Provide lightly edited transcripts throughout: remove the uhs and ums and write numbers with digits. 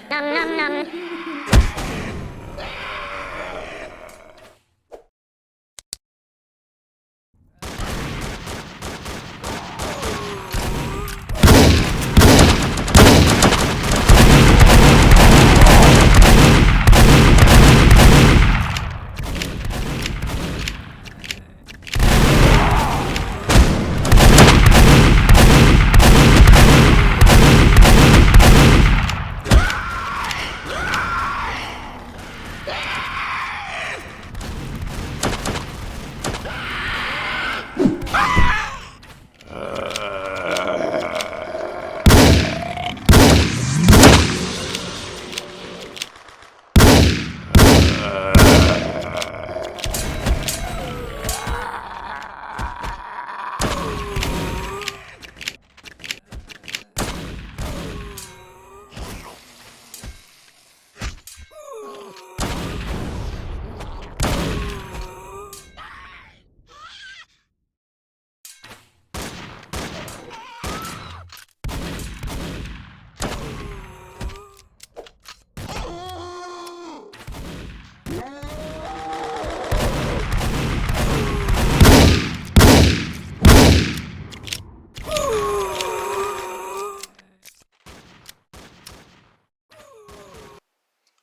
Nom nom nom.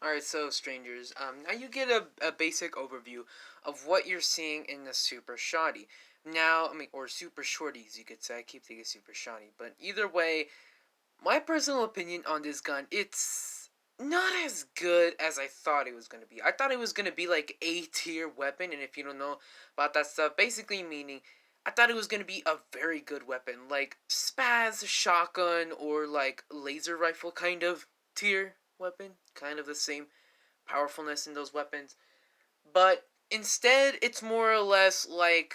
Alright, so strangers, now you get a basic overview of what you're seeing in the Super Shorty. Now, or Super Shorties, you could say. I keep thinking Super Shorty. But either way, my personal opinion on this gun, it's not as good as I thought it was going to be. I thought it was going to be like A tier weapon, and if you don't know about that stuff, basically meaning I thought it was going to be a very good weapon, like spaz, shotgun, or like laser rifle kind of tier weapon, kind of the same powerfulness in those weapons. But instead, it's more or less like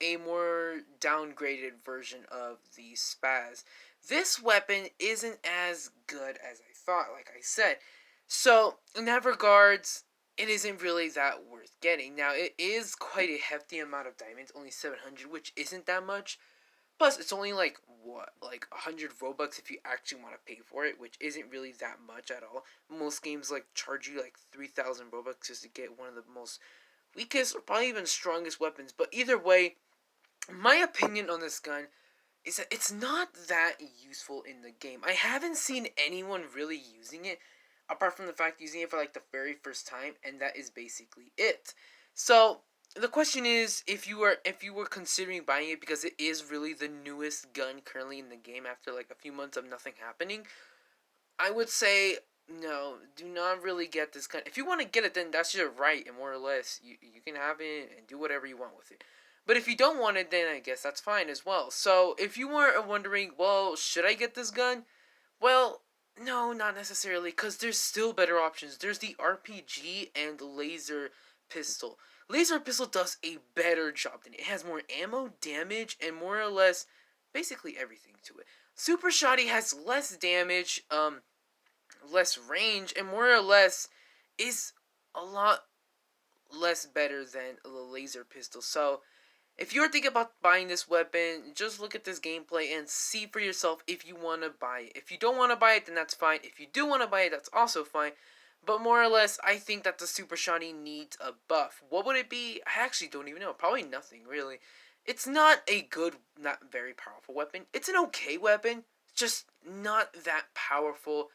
a more downgraded version of the spaz. This weapon isn't as good as I thought, like I said. So, in that regards, it isn't really that worth getting. Now, it is quite a hefty amount of diamonds, only 700, which isn't that much. Plus, it's only like, what, like 100 Robux if you actually want to pay for it, which isn't really that much at all. Most games, like, charge you like 3,000 Robux just to get one of the most weakest or probably even strongest weapons. But either way, my opinion on this gun is that it's not that useful in the game. I haven't seen anyone really using it, apart from the fact using it for like the very first time, and that is basically it. So the question is, if you were considering buying it because it is really the newest gun currently in the game after like a few months of nothing happening, I would say no, do not really get this gun. If you want to get it, then that's your right, and more or less, you can have it and do whatever you want with it. But if you don't want it, then I guess that's fine as well. So if you were wondering, well, should I get this gun? Well, no, not necessarily, because there's still better options. There's the RPG and laser pistol. Laser pistol does a better job than it. It has more ammo, damage, and more or less basically everything to it. Super Shotty has less damage, less range, and more or less is a lot less better than the laser pistol. So if you're thinking about buying this weapon, just look at this gameplay and see for yourself if you want to buy it. If you don't want to buy it, then that's fine. If you do want to buy it, that's also fine. But more or less, I think that the Super Shiny needs a buff. What would it be? I actually don't even know. Probably nothing, really. It's not a good, not very powerful weapon. It's an okay weapon, just not that powerful.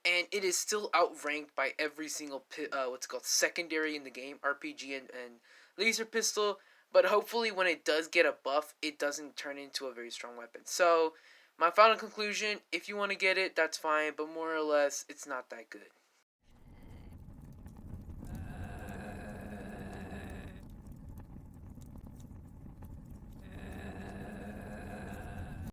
And it is still outranked by every single, what's it called, secondary in the game, RPG and laser pistol. But hopefully when it does get a buff, it doesn't turn into a very strong weapon. So, my final conclusion, if you want to get it, that's fine. But more or less, it's not that good.